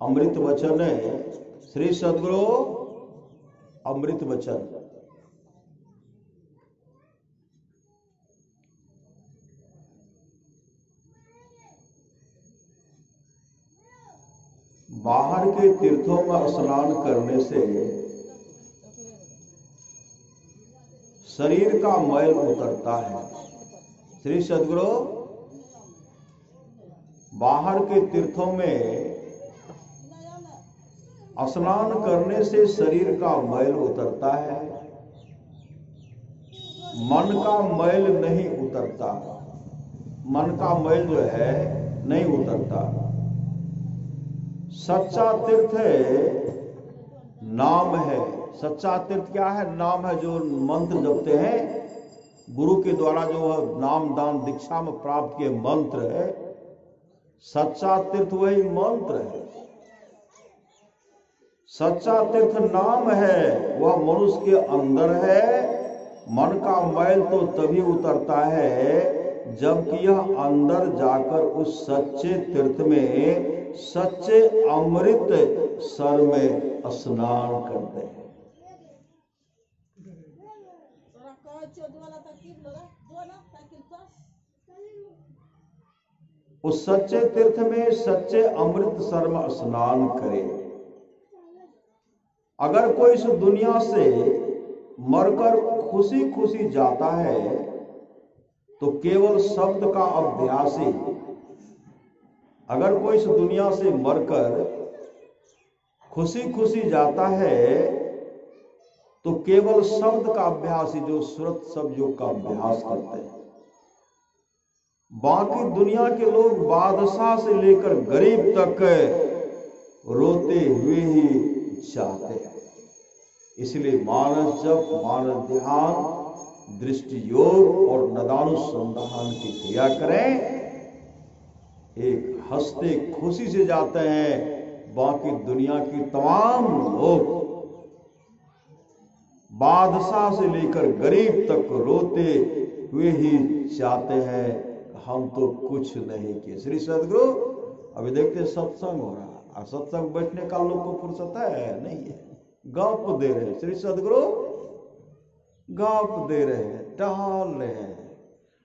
अमृत वचन है। श्री सद्गुरु अमृत वचन। बाहर के तीर्थों में स्नान करने से शरीर का मैल उतरता है। श्री सद्गुरु बाहर के तीर्थों में स्नान करने से शरीर का मैल उतरता है, मन का मैल नहीं उतरता। मन का मैल जो है नहीं उतरता। सच्चा तीर्थ है, नाम है। सच्चा तीर्थ क्या है? नाम है। जो मंत्र जपते हैं गुरु के द्वारा, जो नाम दान दीक्षा में प्राप्त किए मंत्र है, सच्चा तीर्थ वही मंत्र है। सच्चा तीर्थ नाम है, वह मनुष्य के अंदर है। मन का मैल तो तभी उतरता है जबकि यह अंदर जाकर उस सच्चे तीर्थ में, सच्चे अमृत सर में स्नान करते हैं। उस सच्चे तीर्थ में, सच्चे अमृत सर में स्नान करें। अगर कोई इस दुनिया से मरकर खुशी खुशी जाता है तो केवल शब्द का अभ्यास ही। अगर कोई इस दुनिया से मरकर खुशी खुशी जाता है तो केवल शब्द का अभ्यास ही, जो सुरत शब्दों का अभ्यास करते हैं। बाकी दुनिया के लोग बादशाह से लेकर गरीब तक रोते हुए ही जाते हैं। इसलिए मानस जप, मानस ध्यान, दृष्टि योग और नदानुसंधान की क्रिया करें। एक हंसते खुशी से जाते हैं। बाकी दुनिया की तमाम लोग बादशाह से लेकर गरीब तक रोते हुए ही जाते हैं, हम तो कुछ नहीं किए। श्री सद्गुरु अभी देखते सत्संग हो रहा, सत्संग बैठने का लोग को फुर्सत है नहीं है, गप दे रहे हैं। श्री सद्गुरु गप दे रहे हैं, टहल रहे हैं।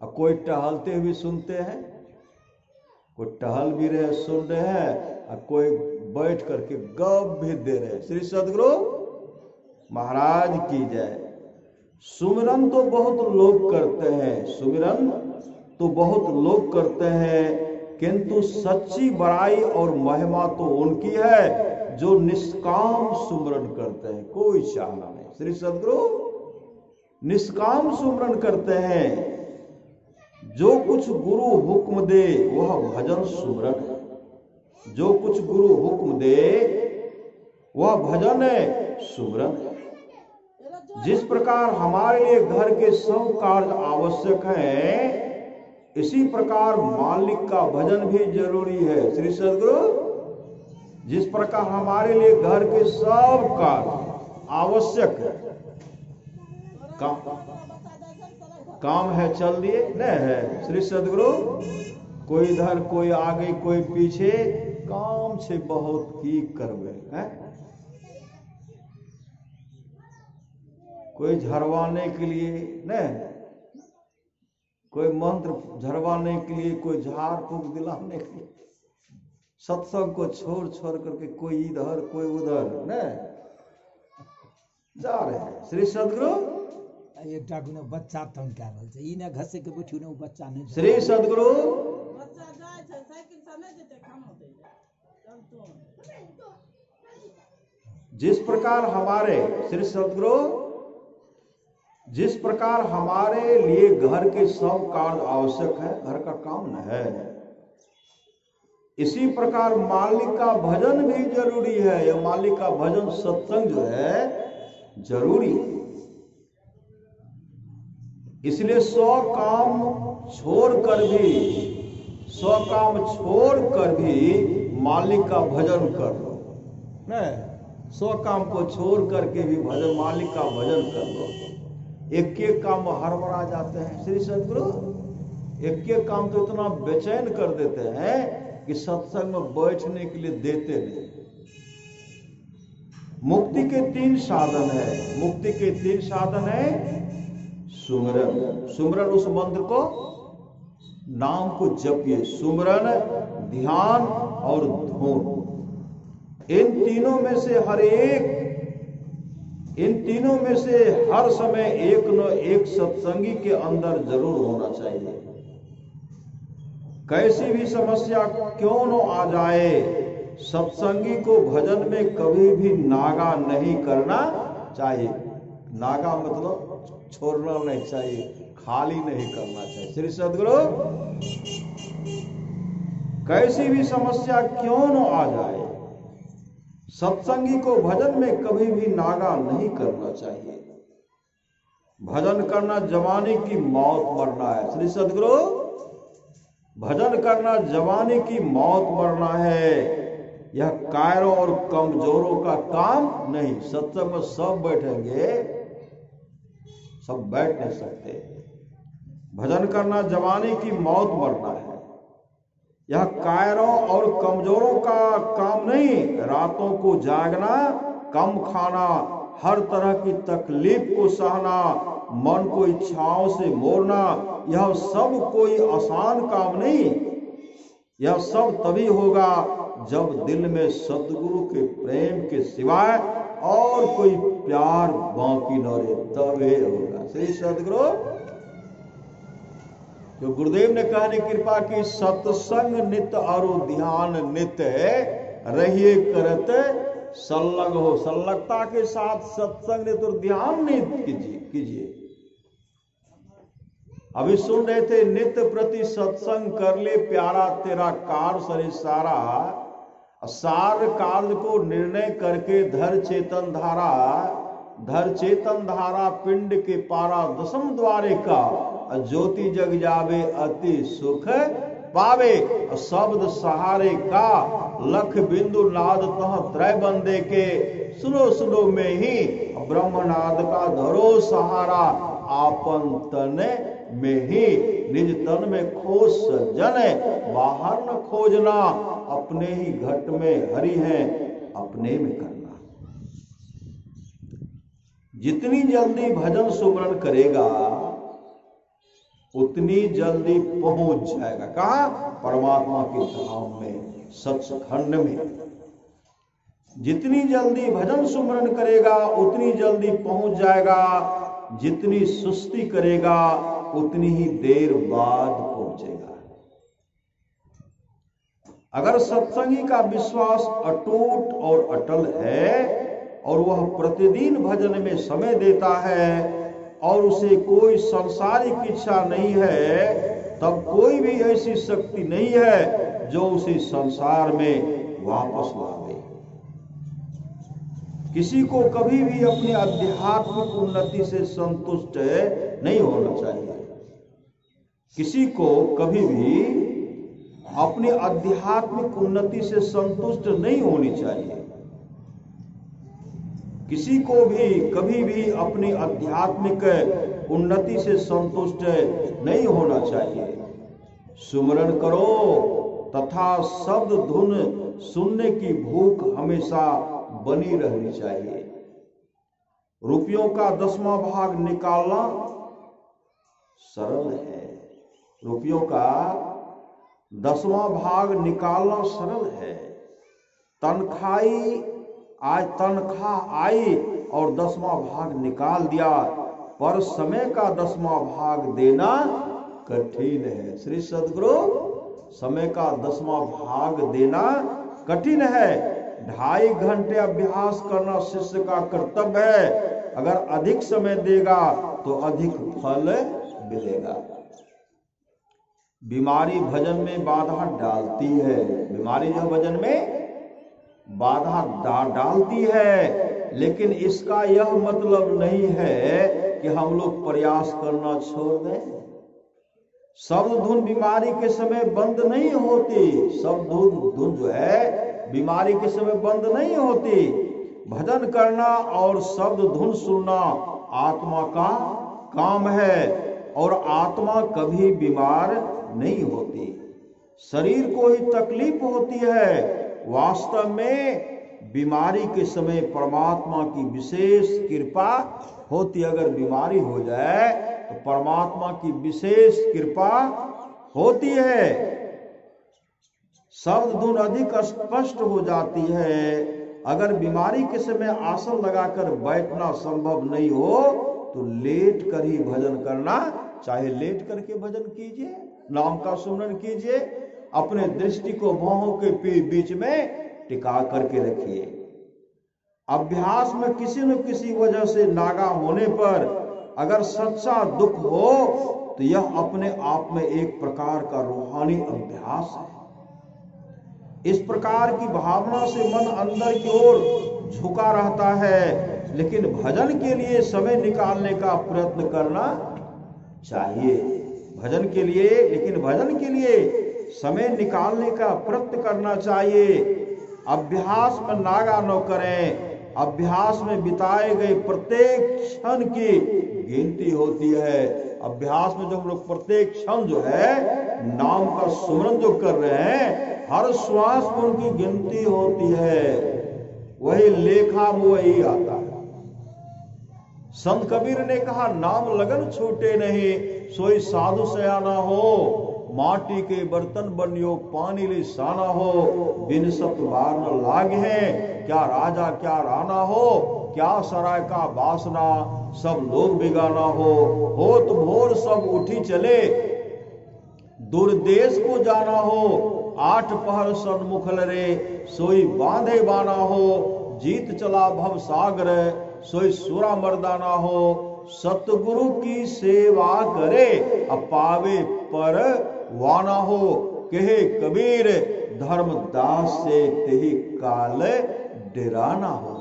और कोई टहलते हुए सुनते हैं, कोई टहल भी रहे सुन रहे हैं, और कोई बैठ करके गप भी दे रहे हैं। श्री सद्गुरु महाराज की जय। सुमिरन तो बहुत लोग करते हैं, सुमिरन तो बहुत लोग करते हैं, किंतु सच्ची बड़ाई और महिमा तो उनकी है जो निष्काम सुमिरन करते हैं। कोई चाहना नहीं। श्री सद्गुरु निष्काम सुमिरन करते हैं। जो कुछ गुरु हुक्म दे वह भजन सुमिरन है। जो कुछ गुरु हुक्म दे वह भजन है, सुमिरन है। जिस प्रकार हमारे लिए घर के सब कार्य आवश्यक हैं, इसी प्रकार मालिक का भजन भी जरूरी है। श्री सद्गुरु जिस प्रकार हमारे लिए घर के सब कार्य आवश्यक है, काम है चल दिए नहीं है। श्री सद्गुरु कोई इधर कोई आगे कोई पीछे, काम से बहुत की करवे हैं। कोई झरवाने के लिए नहीं, कोई मंत्र झरवाने के लिए, कोई झाड़ फूक दिलाने के लिए, सत्संग को छोड़ छोड़ करके कोई इधर कोई उधर नहीं जा रहे हैं। श्री सद्गुरु एक बच्चा तंग कह रहल छै, ई ने घसे के बैठू ने, बच्चा नहीं। श्री सद्गुरु बच्चा जाय छै साइकिल से नहीं जेते खाना दे तो। जिस प्रकार हमारे श्री सद्गुरु जिस प्रकार हमारे लिए घर के सब कार्य आवश्यक है, घर का काम न है, इसी प्रकार मालिक का भजन भी जरूरी है। यह मालिक का भजन सत्संग जो है जरूरी है। इसलिए सौ काम छोड़कर भी मालिक का भजन कर लो। नहीं, 100 काम को छोड़ करके भी भजन, मालिक का भजन कर लो। एक एक काम हड़बड़ा जाते हैं। श्री सद्गुरु एक एक काम तो इतना बेचैन कर देते हैं कि सत्संग में बैठने के लिए देते नहीं। मुक्ति के 3 साधन है। मुक्ति के 3 साधन है। सुमरन, सुमरन उस मंत्र को, नाम को जपिए। सुमरन, ध्यान और धून। इन तीनों में से हर समय एक न एक सत्संगी के अंदर जरूर होना चाहिए। कैसी भी समस्या क्यों न आ जाए, सत्संगी को भजन में कभी भी नागा नहीं करना चाहिए। नागा मतलब छोड़ना नहीं चाहिए, खाली नहीं करना चाहिए। श्री सद्गुरु, कैसी भी समस्या क्यों न आ जाए, सत्संगी को भजन में कभी भी नागा नहीं करना चाहिए। भजन करना जवानी की मौत मरना है। श्री सद्गुरु, भजन करना जवानी की मौत मरना है। यह कायरों और कमजोरों का काम नहीं। सत्संग में सब बैठेंगे, सब बैठ नहीं सकते। भजन करना जवानी की मौत मरना है। यह कायरों और कमजोरों का काम नहीं। रातों को जागना, कम खाना, हर तरह की तकलीफ को सहना, मन को इच्छाओं से मोड़ना, यह सब कोई आसान काम नहीं। यह सब तभी होगा जब दिल में सतगुरु के प्रेम के सिवाय और कोई प्यार बाकी न रहे, तब ये होगा। श्री सतगुरु, जो गुरुदेव ने कहने कृपा की, सत्संग नित और ध्यान नित रहिए करत संलग्न हो। संलग्नता के साथ सत्संग नित और ध्यान नित कीजिए। अभी सुन रहे थे, नित्य प्रति सत्संग कर ले प्यारा, तेरा कार सरे सारा, सार कार्य को निर्णय करके धर चेतन धारा, धर चेतन धारा पिंड के पारा, 10 द्वारे का ज्योति जग जावे अति सुख पावे। शब्द सहारे का लख बिंदु नाद तह त्रय बंदे के, सुनो सुनो में ही ब्रह्मनाद का धरो सहारा, आपन तन में ही निज तन में खोज सज्जन, बाहर न खोजना, अपने ही घट में हरि है, अपने में करना। जितनी जल्दी भजन सुमरन करेगा उतनी जल्दी पहुंच जाएगा। कहां? परमात्मा के धाम में, सत्संग में। जितनी जल्दी भजन सुमरन करेगा उतनी जल्दी पहुंच जाएगा। जितनी सुस्ती करेगा उतनी ही देर बाद पहुंचेगा। अगर सत्संगी का विश्वास अटूट और अटल है और वह प्रतिदिन भजन में समय देता है और उसे कोई सांसारिक इच्छा नहीं है, तब कोई भी ऐसी शक्ति नहीं है जो उसे संसार में वापस लावे। किसी को कभी भी अपनी आध्यात्मिक उन्नति से संतुष्ट नहीं होना चाहिए। किसी को कभी भी अपनी आध्यात्मिक उन्नति से संतुष्ट नहीं होनी चाहिए। किसी को भी कभी भी अपनी आध्यात्मिक उन्नति से संतुष्ट नहीं होना चाहिए। सुमरन करो तथा शब्द धुन सुनने की भूख हमेशा बनी रहनी चाहिए। रुपयों का 10वां भाग निकालना सरल है। रुपयों का 10वां भाग निकालना सरल है। तनख्वाह आई और 10वां भाग निकाल दिया, पर समय का 10वां भाग देना कठिन है। श्री सद्गुरु, समय का 10वां भाग देना कठिन है। 2.5 घंटे अभ्यास करना शिष्य का कर्तव्य है। अगर अधिक समय देगा तो अधिक फल मिलेगा। बीमारी भजन में बाधा डालती है। बीमारी जो भजन में बाधा डालती है, लेकिन इसका यह मतलब नहीं है कि हम लोग प्रयास करना छोड़ दें। शब्द धुन बीमारी के समय बंद नहीं होती। शब्द धुन जो है बीमारी के समय बंद नहीं होती। भजन करना और शब्द धुन सुनना आत्मा का काम है और आत्मा कभी बीमार नहीं होती। शरीर को ही तकलीफ होती है। वास्तव में बीमारी के समय परमात्मा की विशेष कृपा होती। अगर बीमारी हो जाए तो परमात्मा की विशेष कृपा होती है। शब्द धुन अधिक स्पष्ट हो जाती है। अगर बीमारी के समय आसन लगाकर बैठना संभव नहीं हो तो लेट कर ही भजन करना। चाहे लेट करके भजन कीजिए, नाम का सुमरन कीजिए, अपने दृष्टि को भौहों के बीच में टिका करके रखिए। अभ्यास में किसी न किसी वजह से नागा होने पर अगर सच्चा दुख हो तो यह अपने आप में एक प्रकार का रूहानी अभ्यास है। इस प्रकार की भावना से मन अंदर की ओर झुका रहता है, लेकिन भजन के लिए समय निकालने का प्रयत्न करना चाहिए। भजन के लिए, लेकिन भजन के लिए समय निकालने का प्रयत्न करना चाहिए। अभ्यास में नागा न करें। अभ्यास में बिताए गए प्रत्येक क्षण की गिनती होती है। अभ्यास में जो हम लोग प्रत्येक क्षण जो है नाम का सुमरन जो कर रहे हैं, हर श्वास में उनकी गिनती होती है। वही लेखा में वही आता है। संत कबीर ने कहा, नाम लगन छूटे नहीं, सोई साधु सयाना हो। माटी के बर्तन बनियो, पानी ले साना हो। बिन सत बार न लागे हैं, क्या राजा क्या राना हो। क्या सराय का वासना, सब लोग बिगाना हो। होत भोर सब उठी चले, दूर देश को जाना हो। 8 पहर सन्मुख लरे, सोई बांधे बाना हो। जीत चला भव सागर, सोई सुरा मर्दाना हो। सतगुरु की सेवा करे, अपावे पर वाना हो। कहे कबीर, धर्मदास से तेहि काल डेराना हो।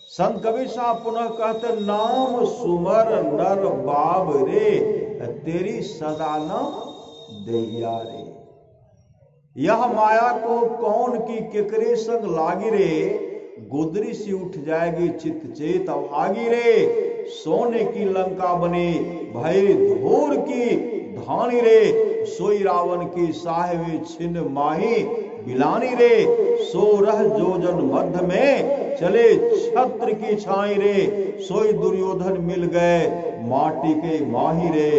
संत कबीर साहब पुनः कहते, नाम सुमर नर बाब रे, तेरी सदा न दैया रे। यह माया को कौन की केकरे संग लागी रे। गुदरी सी उठ जाएगी चित चेत अभागी रे। सोने की लंका बनी भई धूर की धानी रे। सोई रावण की साहेबी छिन्न माही बिलानी रे। सो रह जोजन मध्य में चले छत्र की छाई रे। सोई दुर्योधन मिल गए माटी के माही रे।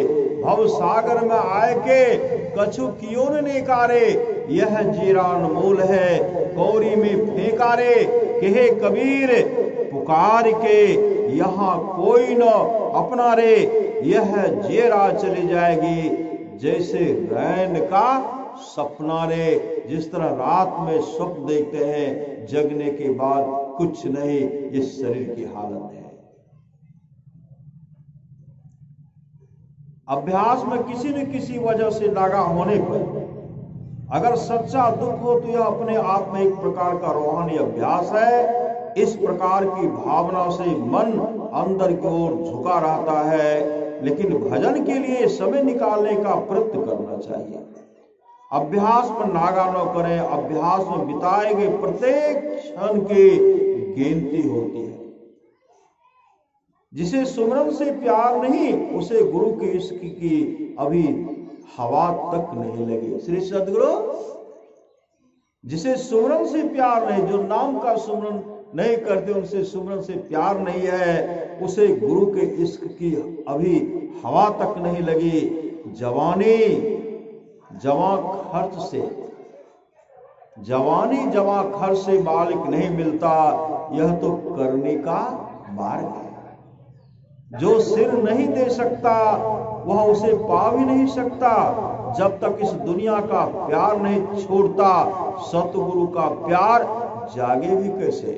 भव सागर में आए के कछु कियों ने कारे। यह जीरान मूल है कौरी में फेंका रे। कहे कबीर पुकार के यहाँ कोई न अपना रे। यह जेरा चली जाएगी जैसे रैन का सपना रे। जिस तरह रात में स्वप्न देखते हैं, जगने के बाद कुछ नहीं, इस शरीर की हालत है। अभ्यास में किसी न किसी वजह से नागा होने पर अगर सच्चा दुख हो तो यह अपने आप में एक प्रकार का रूहानी अभ्यास है। इस प्रकार की भावना से मन अंदर की ओर झुका रहता है, लेकिन भजन के लिए समय निकालने का प्रयत्न करना चाहिए। अभ्यास में नागा न करें। अभ्यास में बिताए गए प्रत्येक क्षण की गिनती होती है। जिसे सुमरन से प्यार नहीं, उसे गुरु के इश्क की अभी हवा तक नहीं लगी। श्री सदगुरु, जिसे सुमरन से प्यार नहीं, जो नाम का सुमरन नहीं करते, उनसे सुमरन से प्यार नहीं है, उसे गुरु के इश्क की अभी हवा तक नहीं लगी। जवानी जवां खर्च से, जवानी जवां खर्च से मालिक नहीं मिलता। यह तो करने का मार्ग है। जो सिर नहीं दे सकता वह उसे पा भी नहीं सकता। जब तक इस दुनिया का प्यार नहीं छोड़ता, सतगुरु का प्यार जागे भी कैसे।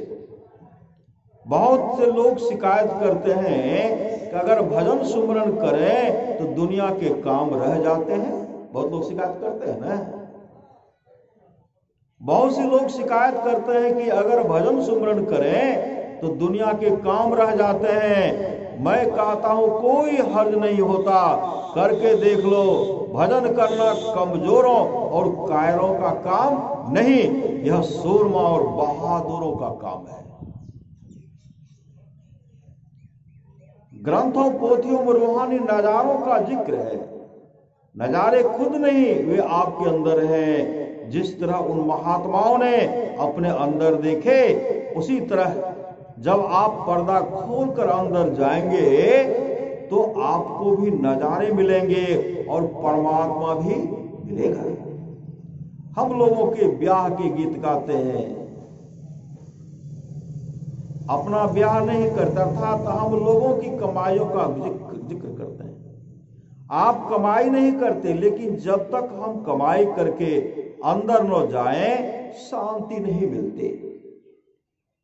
बहुत से लोग शिकायत करते हैं कि अगर भजन सुमरन करें तो दुनिया के काम रह जाते हैं। बहुत लोग शिकायत करते हैं ना। बहुत से लोग शिकायत करते हैं कि अगर भजन सुमरन करें तो दुनिया के काम रह जाते हैं। मैं कहता हूं कोई हर्ज नहीं होता, करके देख लो। भजन करना कमजोरों और कायरों का काम नहीं, यह सूरमा और बहादुरों का काम है। ग्रंथों पोथियों में रूहानी नजारों का जिक्र है। नजारे खुद नहीं, वे आपके अंदर हैं। जिस तरह उन महात्माओं ने अपने अंदर देखे, उसी तरह जब आप पर्दा खोलकर अंदर जाएंगे तो आपको भी नजारे मिलेंगे और परमात्मा भी मिलेगा। हम लोगों के ब्याह के गीत गाते हैं, अपना ब्याह नहीं करता था तो हम लोगों की कमाइयों का जिक्र करते हैं। आप कमाई नहीं करते, लेकिन जब तक हम कमाई करके अंदर न जाएं, शांति नहीं मिलती।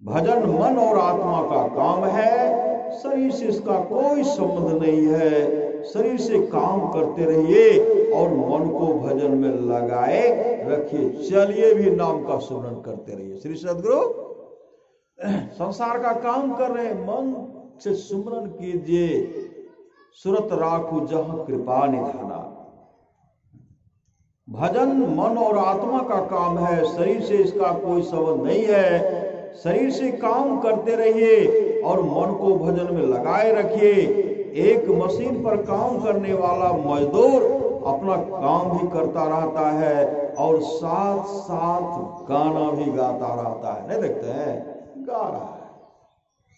भजन मन और आत्मा का काम है, शरीर से इसका कोई संबंध नहीं है। शरीर से काम करते रहिए और मन को भजन में लगाए रखिए। चलिए भी नाम का सुमरन करते रहिए। श्री सद्गुरु संसार का काम कर रहे, मन से सुमरन कीजिए। सुरत राखू जहां कृपा निधाना। भजन मन और आत्मा का काम है, शरीर से इसका कोई संबंध नहीं है। शरीर से काम करते रहिए और मन को भजन में लगाए रखिए। एक मशीन पर काम करने वाला मजदूर अपना काम भी करता रहता है और साथ साथ गाना भी गाता रहता है। नहीं देखते हैं, गा रहा है,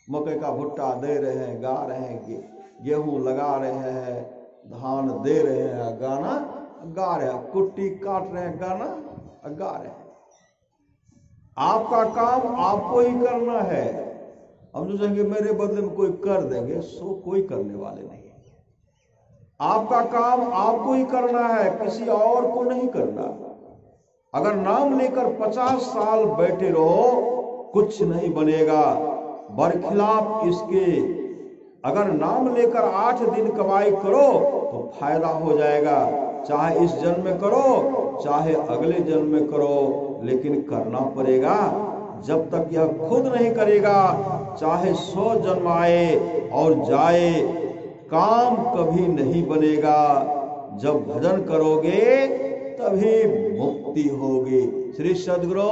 मकई का भुट्टा दे रहे हैं, गा रहे हैं, गेहूं लगा रहे हैं, धान दे रहे हैं, गाना गा रहे हैं, कुट्टी काट रहे हैं, गाना गा रहे हैं। आपका काम आपको ही करना है। हम जो कहेंगे मेरे बदले में कोई कर देंगे, सो कोई करने वाले नहीं। आपका काम आपको ही करना है, किसी और को नहीं करना। अगर नाम लेकर 50 साल बैठे रहो, कुछ नहीं बनेगा। बरखिलाफ इसके अगर नाम लेकर 8 दिन कमाई करो तो फायदा हो जाएगा। चाहे इस जन्म में करो, चाहे अगले जन्म में करो, लेकिन करना पड़ेगा। जब तक यह खुद नहीं करेगा, चाहे 100 जन्म आए और जाए, काम कभी नहीं बनेगा। जब भजन करोगे तभी मुक्ति होगी। श्री सद्गुरु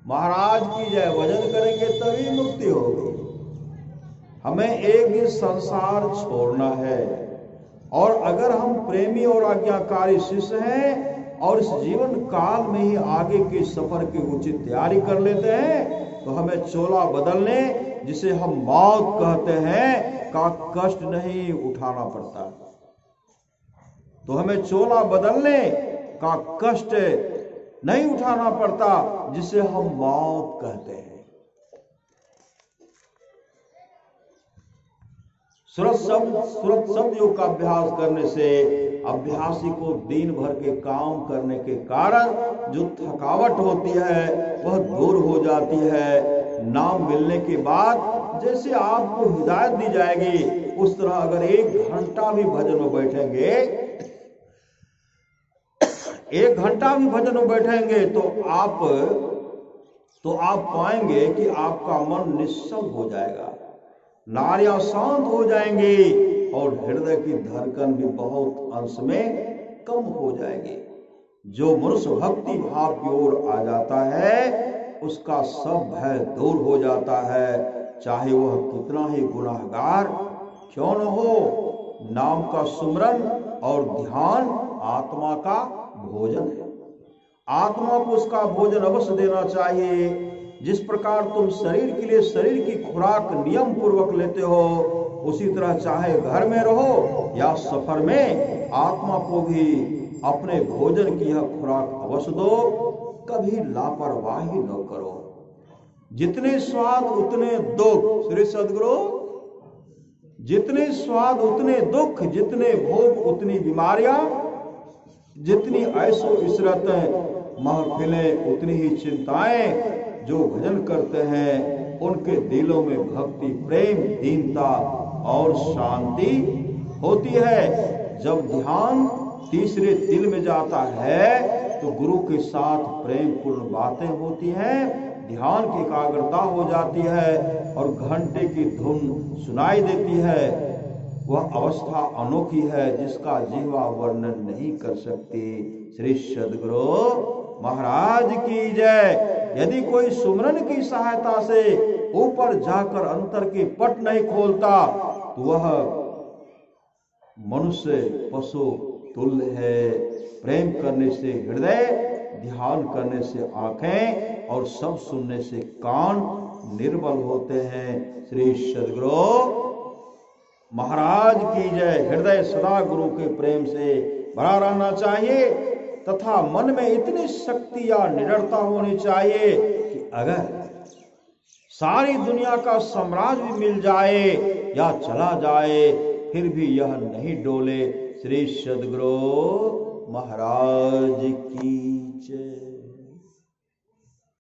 महाराज की जय। भजन करेंगे तभी मुक्ति होगी। हमें एक दिन संसार छोड़ना है, और अगर हम प्रेमी और आज्ञाकारी शिष्य हैं और इस जीवन काल में ही आगे के सफर की उचित तैयारी कर लेते हैं, तो हमें चोला बदलने, जिसे हम मौत कहते हैं, का कष्ट नहीं उठाना पड़ता। तो हमें चोला बदलने का कष्ट नहीं उठाना पड़ता, जिसे हम मौत कहते हैं। सुरत शब्द योग का अभ्यास करने से अभ्यासी को दिन भर के काम करने के कारण जो थकावट होती है वह दूर हो जाती है। नाम मिलने के बाद जैसे आपको हिदायत दी जाएगी, उस तरह अगर 1 घंटा भी भजन में बैठेंगे, 1 घंटा भी भजन में बैठेंगे तो आप पाएंगे कि आपका मन निश्चल हो जाएगा, नाड़ियां शांत हो जाएंगी और हृदय की धड़कन भी बहुत अंश में कम हो जाएगी। जो मनुष्य भक्ति भाव की ओर आ जाता है, उसका सब भय दूर हो जाता है, चाहे वह कितना ही गुनाहगार क्यों न हो। नाम का सुमरन और ध्यान आत्मा का भोजन है। आत्मा को उसका भोजन अवश्य देना चाहिए। जिस प्रकार तुम शरीर के लिए शरीर की खुराक नियम पूर्वक लेते हो, उसी तरह चाहे घर में रहो या सफर में, आत्मा को भी अपने भोजन की यह खुराक अवश्य दो। कभी लापरवाही न करो। जितने स्वाद उतने दुख। श्री सद्गुरु जितने स्वाद उतने दुख, जितने भोग उतनी बीमारियां, जितनी ऐशो इशरत महफिलें उतनी ही चिंताएं। जो भजन करते हैं उनके दिलों में भक्ति, प्रेम, दीनता और शांति होती है। जब ध्यान तीसरे दिल में जाता है तो गुरु के साथ प्रेम पूर्ण बातें होती हैं, ध्यान की एकाग्रता हो जाती है और घंटे की धुन सुनाई देती है। वह अवस्था अनोखी है जिसका जीवा वर्णन नहीं कर सकती। श्री सद्गुरु महाराज की जय। यदि कोई सुमरन की सहायता से ऊपर जाकर अंतर की पट नहीं खोलता, तो वह मनुष्य, पशु तुल्य है। प्रेम करने से हृदय, ध्यान करने से आंखें और सब सुनने से कान निर्बल होते हैं। श्री सद्गुरु महाराज की जय। हृदय सदा गुरु के प्रेम से भरा रहना चाहिए तथा मन में इतनी शक्ति या निडरता होनी चाहिए कि अगर सारी दुनिया का साम्राज्य भी मिल जाए या चला जाए फिर भी यह नहीं डोले। श्री सद्गुरु महाराज की जय।